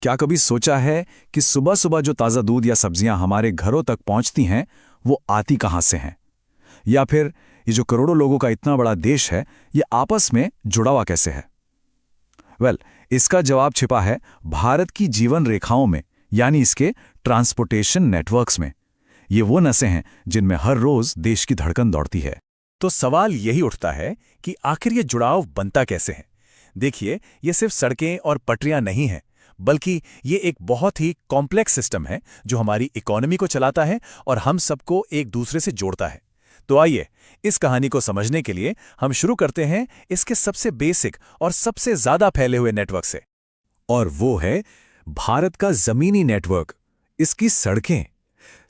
क्या कभी सोचा है कि सुबह सुबह जो ताज़ा दूध या सब्जियां हमारे घरों तक पहुंचती हैं, वो आती कहां से हैं? या फिर ये जो करोड़ों लोगों का इतना बड़ा देश है, ये आपस में जुड़ा हुआ कैसे है? इसका जवाब छिपा है भारत की जीवन रेखाओं में, यानी इसके ट्रांसपोर्टेशन नेटवर्क्स में। ये वो नसें हैं जिनमें हर रोज देश की धड़कन दौड़ती है। तो सवाल यही उठता है कि आखिर ये जुड़ाव बनता कैसे है। देखिए, ये सिर्फ सड़कें और पटरियां नहीं हैं, बल्कि ये एक बहुत ही कॉम्प्लेक्स सिस्टम है जो हमारी इकोनॉमी को चलाता है और हम सबको एक दूसरे से जोड़ता है। तो आइए, इस कहानी को समझने के लिए हम शुरू करते हैं इसके सबसे बेसिक और सबसे ज्यादा फैले हुए नेटवर्क से। और वो है भारत का जमीनी नेटवर्क, इसकी सड़कें।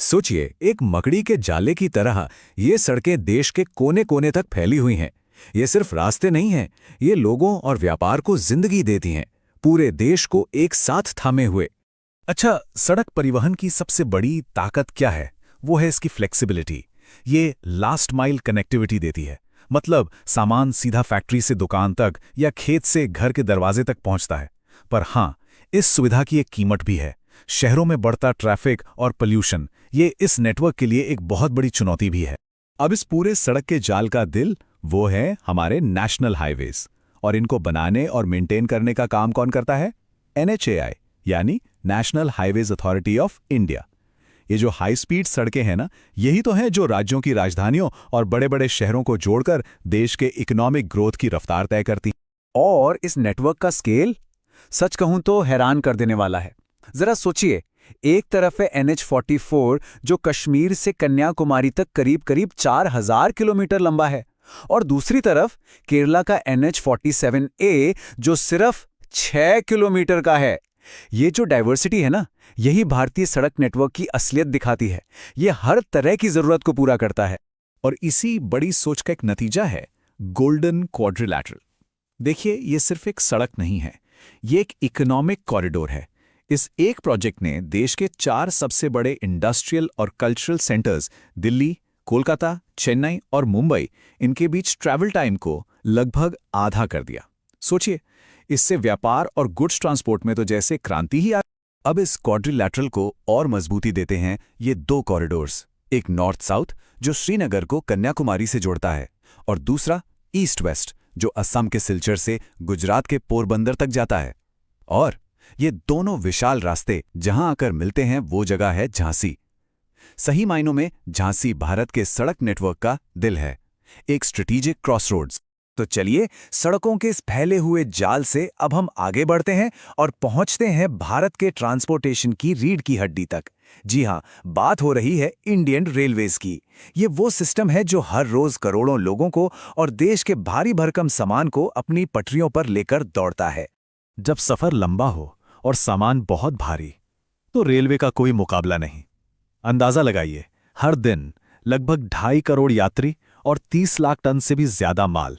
सोचिए, एक मकड़ी के जाले की तरह ये सड़कें देश के कोने कोने तक फैली हुई हैं। ये सिर्फ रास्ते नहीं हैं, ये लोगों और व्यापार को जिंदगी देती हैं, पूरे देश को एक साथ थामे हुए। अच्छा, सड़क परिवहन की सबसे बड़ी ताकत क्या है? वो है इसकी फ्लेक्सिबिलिटी। ये लास्ट माइल कनेक्टिविटी देती है। मतलब सामान सीधा फैक्ट्री से दुकान तक या खेत से घर के दरवाजे तक पहुंचता है। पर हाँ, इस सुविधा की एक कीमत भी है। शहरों में बढ़ता ट्रैफिक और पोल्यूशन, ये इस नेटवर्क के लिए एक बहुत बड़ी चुनौती भी है। अब इस पूरे सड़क के जाल का दिल वो है हमारे नेशनल हाईवेज। और इनको बनाने और मेंटेन करने का काम कौन करता है? NHAI, यानी national highways authority of India. ये जो हाई स्पीड सड़कें हैं ना, यही तो हैं जो राज्यों की राजधानियों और बड़े बड़े शहरों को जोड़कर देश के इकोनॉमिक ग्रोथ की रफ्तार तय करती। और इस नेटवर्क का स्केल सच कहूं तो हैरान कर देने वाला है। जरा सोचिए, एक तरफ है NH44 जो कश्मीर से कन्याकुमारी तक करीब करीब 4000 किलोमीटर लंबा है, और दूसरी तरफ केरला का NH47A जो सिर्फ 6 किलोमीटर का है। ये जो डाइवर्सिटी है ना, यही भारतीय सड़क नेटवर्क की असलियत दिखाती है। ये हर तरह की जरूरत को पूरा करता है। और इसी बड़ी सोच का एक नतीजा है गोल्डन क्वाड्रिलैटरल। देखिए, ये सिर्फ एक सड़क नहीं है, ये एक इकोनॉमिक कॉरिडोर है। इस एक प्रोजेक्ट ने देश के 4 सबसे बड़े इंडस्ट्रियल और कल्चरल सेंटर्स दिल्ली, कोलकाता, चेन्नई और मुंबई, इनके बीच ट्रैवल टाइम को लगभग आधा कर दिया। सोचिए, इससे व्यापार और गुड्स ट्रांसपोर्ट में तो जैसे क्रांति ही आ। अब इस क्वाड्रिलैटरल को और मजबूती देते हैं ये 2 कॉरिडोर्स, एक नॉर्थ साउथ जो श्रीनगर को कन्याकुमारी से जोड़ता है, और दूसरा ईस्ट वेस्ट जो असम के सिलचर से गुजरात के पोरबंदर तक जाता है। और ये दोनों विशाल रास्ते जहां आकर मिलते हैं, वो जगह है झांसी। सही मायनों में झांसी भारत के सड़क नेटवर्क का दिल है, एक स्ट्रेटेजिक क्रॉसरोड्स। तो चलिए, सड़कों के इस फैले हुए जाल से अब हम आगे बढ़ते हैं और पहुंचते हैं भारत के ट्रांसपोर्टेशन की रीढ़ की हड्डी तक। जी हां, बात हो रही है इंडियन रेलवेज की। ये वो सिस्टम है जो हर रोज करोड़ों लोगों को और देश के भारी भरकम सामान को अपनी पटरियों पर लेकर दौड़ता है। जब सफर लंबा हो और सामान बहुत भारी, तो रेलवे का कोई मुकाबला नहीं। अंदाजा लगाइए, हर दिन लगभग 2.5 करोड़ यात्री और 30 लाख टन से भी ज्यादा माल।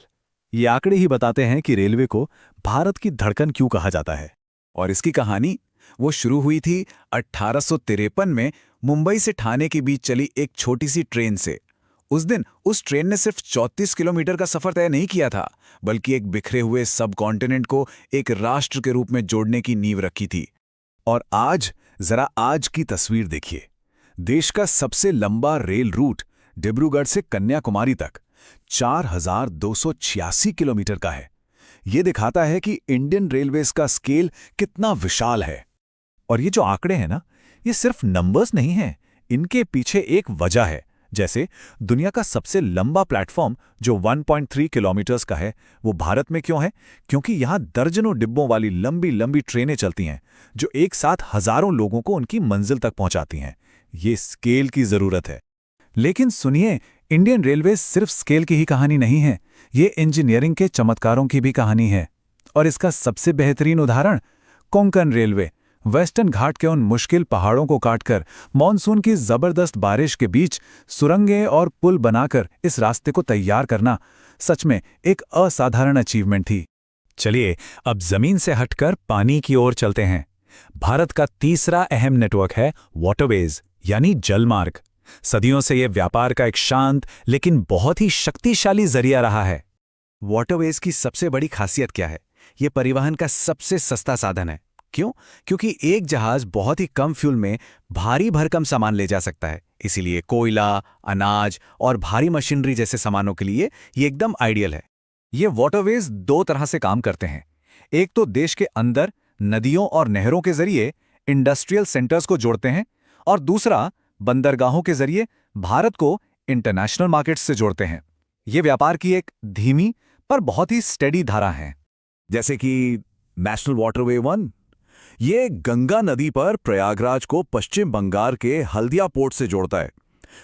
ये आंकड़े ही बताते हैं कि रेलवे को भारत की धड़कन क्यों कहा जाता है। और इसकी कहानी वो शुरू हुई थी 1853 में मुंबई से ठाणे के बीच चली एक छोटी सी ट्रेन से। उस दिन उस ट्रेन ने सिर्फ 34 किलोमीटर का सफर तय नहीं किया था, बल्कि एक बिखरे हुए सब कॉन्टिनेंट को एक राष्ट्र के रूप में जोड़ने की नींव रखी थी। और आज, जरा आज की तस्वीर देखिए। देश का सबसे लंबा रेल रूट डिब्रूगढ़ से कन्याकुमारी तक 4286 किलोमीटर का है। यह दिखाता है कि इंडियन रेलवेज का स्केल कितना विशाल है। और ये जो आंकड़े हैं ना, ये सिर्फ नंबर्स नहीं हैं, इनके पीछे एक वजह है। जैसे दुनिया का सबसे लंबा प्लेटफॉर्म जो 1.3 किलोमीटर्स का है, वो भारत में क्यों है? क्योंकि यहां दर्जनों डिब्बों वाली लंबी लंबी ट्रेनें चलती हैं जो एक साथ हजारों लोगों को उनकी मंजिल तक पहुंचाती हैं। ये स्केल की जरूरत है। लेकिन सुनिए, इंडियन रेलवे सिर्फ स्केल की ही कहानी नहीं है, ये इंजीनियरिंग के चमत्कारों की भी कहानी है। और इसका सबसे बेहतरीन उदाहरण कोंकण रेलवे। वेस्टर्न घाट के उन मुश्किल पहाड़ों को काटकर मॉनसून की जबरदस्त बारिश के बीच सुरंगें और पुल बनाकर इस रास्ते को तैयार करना सच में एक असाधारण अचीवमेंट थी। चलिए, अब जमीन से हटकर पानी की ओर चलते हैं। भारत का तीसरा अहम नेटवर्क है वाटरवेज, यानी जलमार्ग। सदियों से यह व्यापार का एक शांत लेकिन बहुत ही शक्तिशाली जरिया रहा है। वाटरवेज की सबसे बड़ी खासियत क्या है? ये परिवहन का सबसे सस्ता साधन है। क्यों? क्योंकि एक जहाज बहुत ही कम फ्यूल में भारी भरकम सामान ले जा सकता है। इसीलिए कोयला, अनाज और भारी मशीनरी जैसे सामानों के लिए ये एकदम आइडियल है। ये वाटरवेज दो तरह से काम करते हैं। एक तो देश के अंदर नदियों और नहरों के जरिए इंडस्ट्रियल सेंटर्स को जोड़ते हैं, और दूसरा बंदरगाहों के जरिए भारत को इंटरनेशनल मार्केट्स से जोड़ते हैं। ये व्यापार की एक धीमी पर बहुत ही स्टेडी धारा है। जैसे कि नेशनल वाटरवे 1, ये गंगा नदी पर प्रयागराज को पश्चिम बंगाल के हल्दिया पोर्ट से जोड़ता है।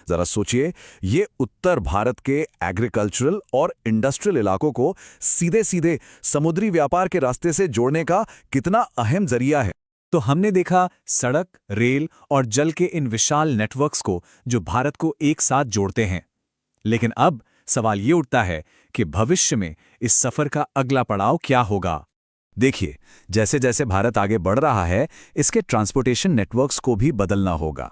जरा सोचिए, ये उत्तर भारत के एग्रीकल्चरल और इंडस्ट्रियल इलाकों को सीधे सीधे समुद्री व्यापार के रास्ते से जोड़ने का कितना अहम जरिया है। तो हमने देखा सड़क, रेल और जल के इन विशाल नेटवर्क्स को जो भारत को एक साथ जोड़ते हैं। लेकिन अब सवाल ये उठता है कि भविष्य में इस सफर का अगला पड़ाव क्या होगा? देखिए, जैसे जैसे भारत आगे बढ़ रहा है, इसके ट्रांसपोर्टेशन नेटवर्क्स को भी बदलना होगा।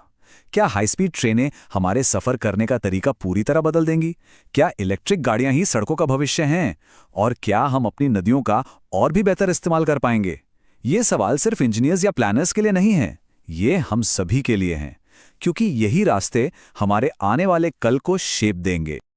क्या हाई स्पीड ट्रेनें हमारे सफर करने का तरीका पूरी तरह बदल देंगी? क्या इलेक्ट्रिक गाड़ियां ही सड़कों का भविष्य हैं? और क्या हम अपनी नदियों का और भी बेहतर इस्तेमाल कर पाएंगे? ये सवाल सिर्फ इंजीनियर्स या प्लानर्स के लिए नहीं है, ये हम सभी के लिए हैं, क्योंकि यही रास्ते हमारे आने वाले कल को शेप देंगे।